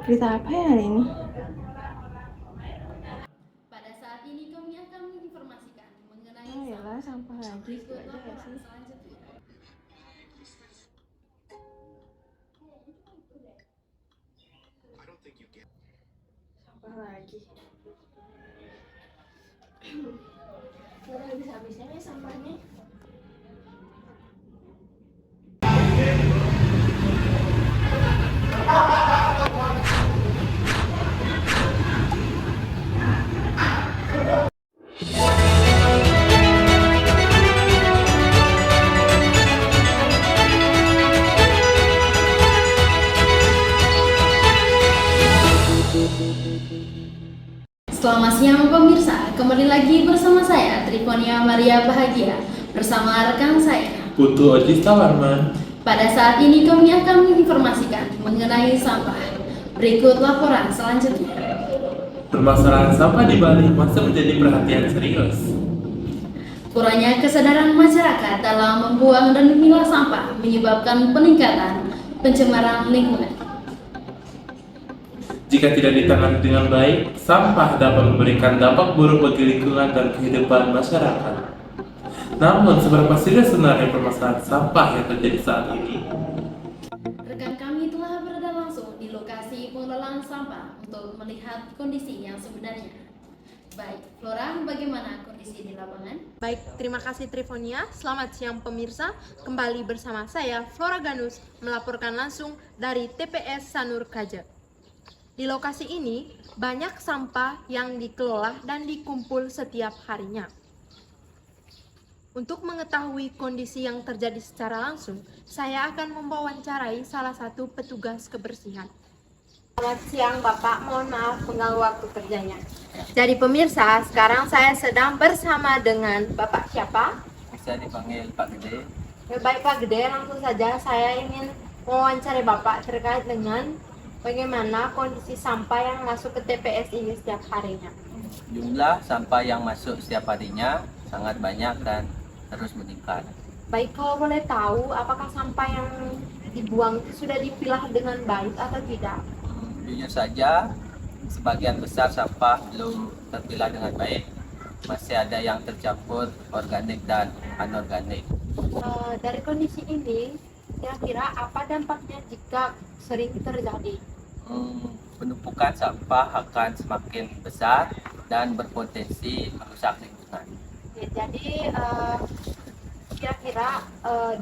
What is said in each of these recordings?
Berita apa ya hari ini? Pada saat ini kami akan menginformasikan mengenai Oh yalah, sampah lagi. berikut Ada gak laporan sih? selanjutnya. Sampah lagi. Udah habis-habisnya nih sampahnya. Selamat siang pemirsa, kembali lagi bersama saya Trifonia Maria Bahagia bersama rekan saya Putu Ojista Warman. Pada saat ini kami akan menginformasikan mengenai sampah. Berikut laporan selanjutnya. Permasalahan sampah di Bali masih menjadi perhatian serius. Kurangnya kesadaran masyarakat dalam membuang dan memilah sampah menyebabkan peningkatan pencemaran lingkungan. Jika tidak ditangani dengan baik, sampah dapat memberikan dampak buruk bagi lingkungan dan kehidupan masyarakat. Namun, seberapa serius sebenarnya permasalahan sampah yang terjadi saat ini? Rekan kami telah berada langsung di lokasi pengelolaan sampah untuk melihat kondisi yang sebenarnya. Baik, Flora, bagaimana kondisi di lapangan? Baik, terima kasih Trifonia. Selamat siang pemirsa. Kembali bersama saya Flora Ganus melaporkan langsung dari TPS Sanur Kaja. Di lokasi ini banyak sampah yang dikelola dan dikumpul setiap harinya. Untuk mengetahui kondisi yang terjadi secara langsung, saya akan mewawancarai salah satu petugas kebersihan. Selamat siang Bapak, mohon maaf mengganggu waktu kerjanya. Jadi pemirsa, sekarang saya sedang bersama dengan Bapak siapa? Bisa dipanggil Pak Gede. Ya, baik Pak Gede, langsung saja saya ingin mewawancarai Bapak terkait dengan bagaimana kondisi sampah yang masuk ke TPS ini setiap harinya. Jumlah sampah yang masuk setiap harinya sangat banyak dan terus meningkat. Baik, kalau boleh tahu, apakah sampah yang dibuang sudah dipilah dengan baik atau tidak? Jujur saja, sebagian besar sampah belum terpilah dengan baik. Masih ada yang tercampur organik dan anorganik. Dari kondisi ini, kira-kira apa dampaknya jika sering terjadi? Penumpukan sampah akan semakin besar dan berpotensi merusak lingkungan. Ya, jadi kira-kira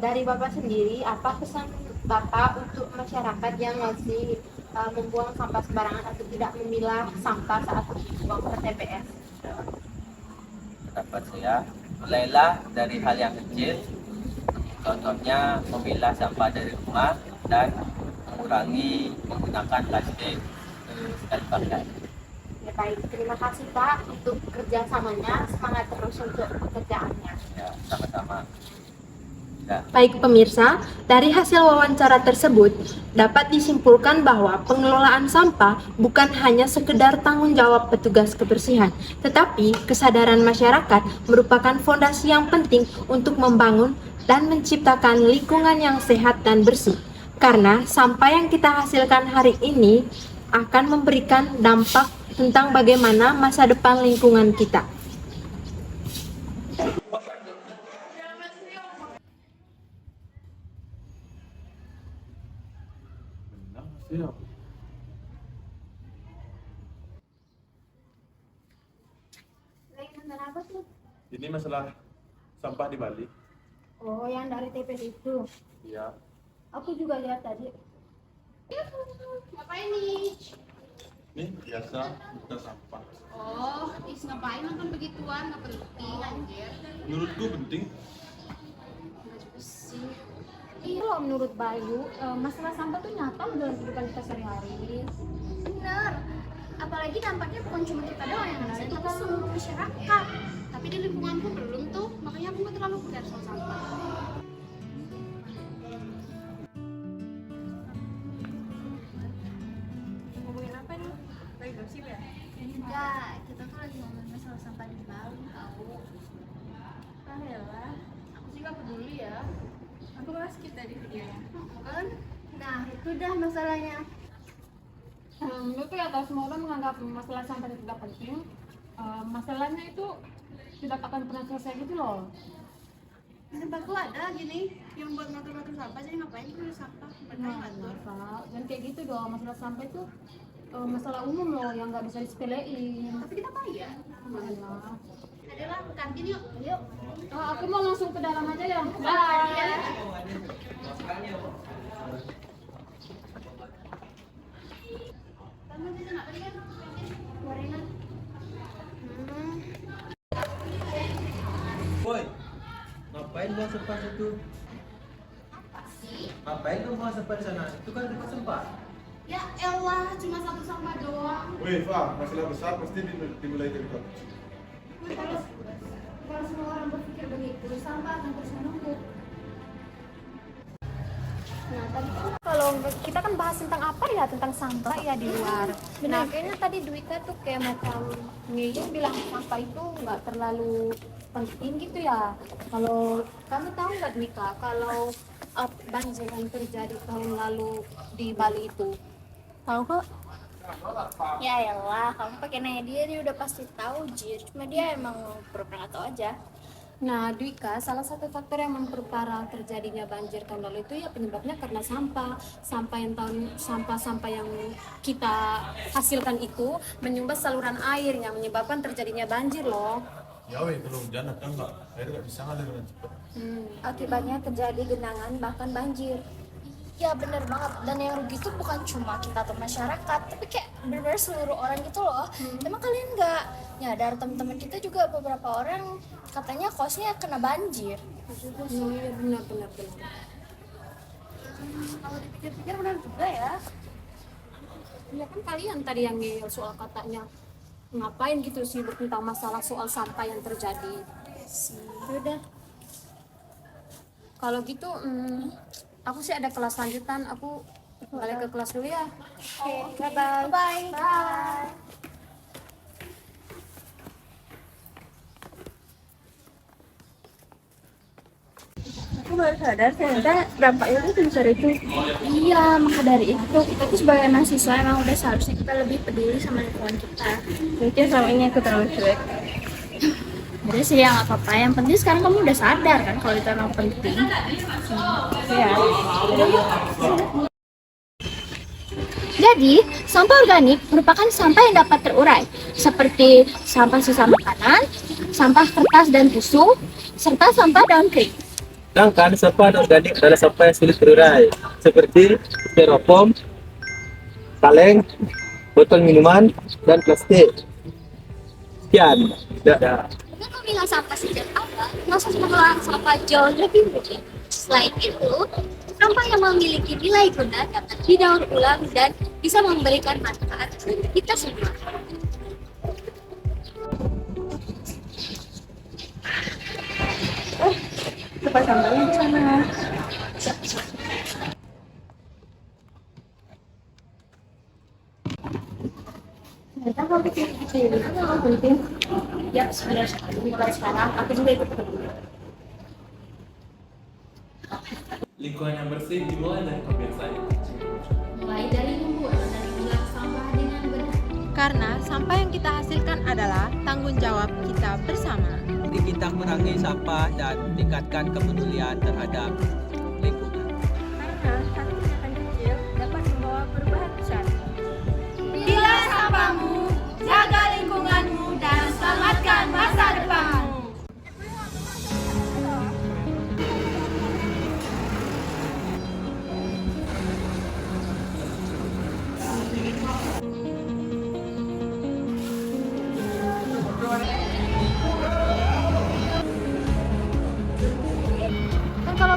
dari Bapak sendiri, apa pesan Bapak untuk masyarakat yang masih membuang sampah sembarangan atau tidak memilah sampah saat dibuang ke TPS? Pendapat saya, mulailah dari hal yang kecil. Contohnya memilah sampah dari rumah dan mengurangi menggunakan plastik sekali pakai. Ya, baik, terima kasih Pak untuk kerjasamanya, semangat terus untuk pekerjaannya. Ya, sama-sama. Ya. Baik pemirsa, dari hasil wawancara tersebut dapat disimpulkan bahwa pengelolaan sampah bukan hanya sekedar tanggung jawab petugas kebersihan, tetapi kesadaran masyarakat merupakan fondasi yang penting untuk membangun dan menciptakan lingkungan yang sehat dan bersih. Karena sampah yang kita hasilkan hari ini akan memberikan dampak tentang bagaimana masa depan lingkungan kita. Apa tuh? Ini masalah sampah di Bali. Oh, yang dari TPS itu. Iya. Aku juga lihat tadi. Ngapain nih? Ini biasa bukan sampah. Oh, ngapain nonton begituan? Nggak penting anjir. Menurutku penting. Nggak juga sih. Iya, loh, menurut Bayu, masalah sampah tuh nyata dalam kehidupan kita sehari-hari. Bener. Apalagi Apalagi dampaknya bukan cuma kita doang yang ngerasain, tapi seluruh masyarakat. Tapi di lingkunganku belum tuh, makanya aku nggak terlalu care soal sampah. Ngomongin apa nih? Lagi gosip ya? Enggak, kita tuh lagi ngomongin masalah sampah di Bali, tahu? Ah ya lah, Aku sih nggak peduli ya. aku bahas kita di videonya. Kan? Nah, itu dah masalahnya. Itu ya tahu semua orang menganggap masalah sampah itu tidak penting. Masalahnya itu tidak akan pernah selesai gitu loh. Di tempatku ada gini, yang buat ngatur-ngatur sampah, jadi ngapain tuh sampah? Mereka yang ngatur. Dan kayak gitu dong, masalah sampah itu masalah umum loh yang nggak bisa disepelein. Tapi kita bayar. Nah, Adalah ke kantin yuk. Yuk. aku mau langsung ke dalam aja ya. Bye. Kamu di sana tadi kan? Gorengan. Boy, ngapain buang sampah situ? Apa sih? Ngapain kamu buang sampah di sana? Itu kan tempat sampah. Ya elah, cuma satu sampah doang. Wih, Fah, masalah besar pasti dimulai dari kau. Kalau semua orang berpikir begitu, sampah akan terus menumpuk. Nah, tadi kan kalau kita kan bahas tentang apa ya, tentang sampah ya di luar. Nah, kayaknya tadi Dwika tuh kayak macam Ngeyung bilang sampah itu nggak terlalu penting gitu ya. Kalau kamu tahu nggak Dwika, kalau banjir yang terjadi tahun lalu di Bali itu, tahu kok? Ya elah, kamu pakai nanya dia udah pasti tahu Jir. Cuma dia emang pura-pura nggak tahu aja. Nah, Dwika, salah satu faktor yang memperparah terjadinya banjir tahun lalu itu ya penyebabnya karena sampah yang kita hasilkan itu menyumbat saluran air yang menyebabkan terjadinya banjir loh. Ya weh, kalau hujan datang nggak, air nggak bisa ngalir dengan cepat. Akibatnya terjadi genangan bahkan banjir. Ya bener banget, dan yang rugi itu bukan cuma kita atau masyarakat, tapi kayak bener-bener seluruh orang gitu loh. Emang kalian nggak nyadar, teman-teman kita juga beberapa orang katanya kosnya kena banjir. Iya benar. Kalau dipikir-pikir benar juga ya. Ya kan kalian tadi yang ngeyel soal katanya ngapain gitu sibuk tentang masalah soal sampah yang terjadi. Udah. Kalau gitu, aku sih ada kelas lanjutan. Aku balik ke kelas dulu ya. Oke, bye-bye. Bye. Aku baru sadar ternyata dampaknya itu sebesar itu. Iya, maka dari itu kita tuh sebagai mahasiswa emang udah seharusnya kita lebih peduli sama lingkungan kita. Mungkin selama ini aku terlalu cuek. Jadi sih ya nggak apa-apa. Yang penting sekarang kamu udah sadar kan kalau itu emang penting. Ya. Jadi, sampah organik merupakan sampah yang dapat terurai, seperti sampah sisa makanan, sampah kertas dan tisu, serta sampah daun kering. Sedangkan sampah organik adalah sampah yang sulit terurai, seperti styrofoam, kaleng, botol minuman, dan plastik. Sekian. Dadah. Dengan memilah sampah sejak awal, proses pengelolaan sampah jauh lebih mudah. Selain itu, sampah yang memiliki nilai guna dapat didaur ulang dan bisa memberikan manfaat bagi kita semua. Tempat sampahnya di sana. Ternyata kalau pikir-pikir ini kan memang penting. Ya, sebenarnya mulai sekarang aku juga ikut peduli. Lingkungan yang bersih dimulai dari kebiasaan yang kecil. Mulai dari membuang dan memilah sampah dengan benar. Karena sampah yang kita hasilkan adalah tanggung jawab kita bersama. Mari kita kurangi sampah dan tingkatkan kepedulian terhadap lingkungan. Karena satu tindakan kecil dapat membawa perubahan besar. Pilah sampahmu, jaga lingkunganmu, dan selamatkan masa depan. Kan kalau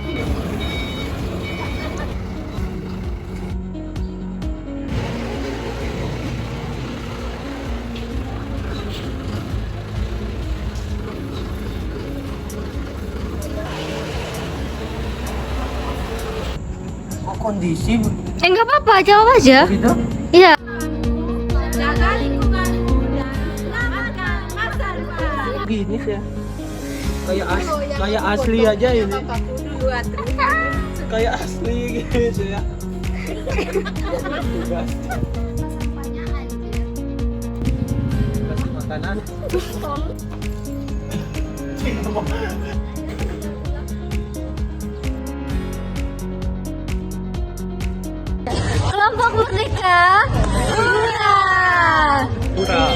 kondisi Enggak apa-apa, jawab aja. gitu. Iya. Gini sih ya. Kayak asli aja ini. Kayak asli gitu ya. Kasih makanan. Kelompok Merdeka. Hurra. Hurra.